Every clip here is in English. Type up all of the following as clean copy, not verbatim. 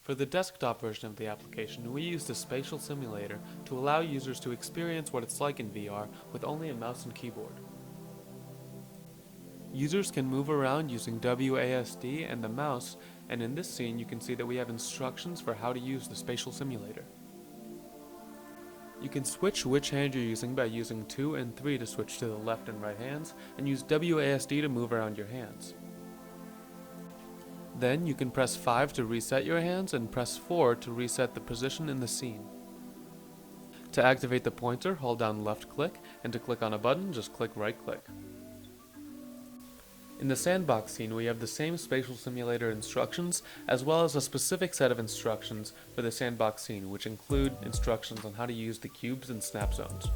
For the desktop version of the application, we use the spatial simulator to allow users to experience what it's like in VR with only a mouse and keyboard. Users can move around using WASD and the mouse, and in this scene you can see that we have instructions for how to use the spatial simulator. You can switch which hand you're using by using 2 and 3 to switch to the left and right hands, and use WASD to move around your hands. Then you can press 5 to reset your hands and press 4 to reset the position in the scene. To activate the pointer, hold down left click, and to click on a button, just click right click. In the sandbox scene, we have the same spatial simulator instructions, as well as a specific set of instructions for the sandbox scene, which include instructions on how to use the cubes and snap zones.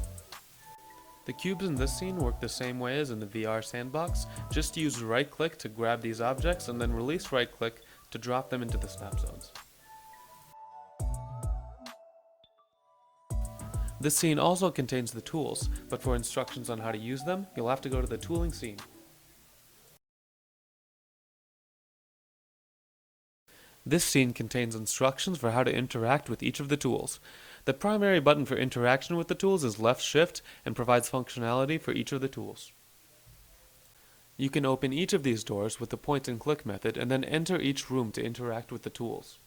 The cubes in this scene work the same way as in the VR sandbox. Just use right click to grab these objects and then release right click to drop them into the snap zones. This scene also contains the tools, but for instructions on how to use them, you'll have to go to the tooling scene. This scene contains instructions for how to interact with each of the tools. The primary button for interaction with the tools is left shift and provides functionality for each of the tools. You can open each of these doors with the point and click method and then enter each room to interact with the tools.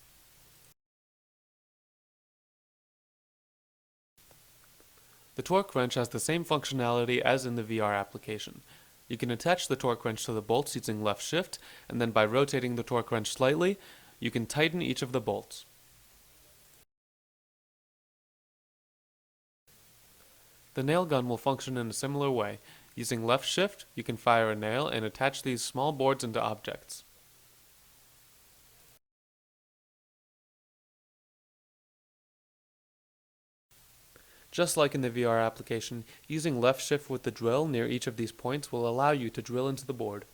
The torque wrench has the same functionality as in the VR application. You can attach the torque wrench to the bolts using left shift, and then by rotating the torque wrench slightly, you can tighten each of the bolts. The nail gun will function in a similar way. Using left shift, you can fire a nail and attach these small boards into objects. Just like in the VR application, using left shift with the drill near each of these points will allow you to drill into the board.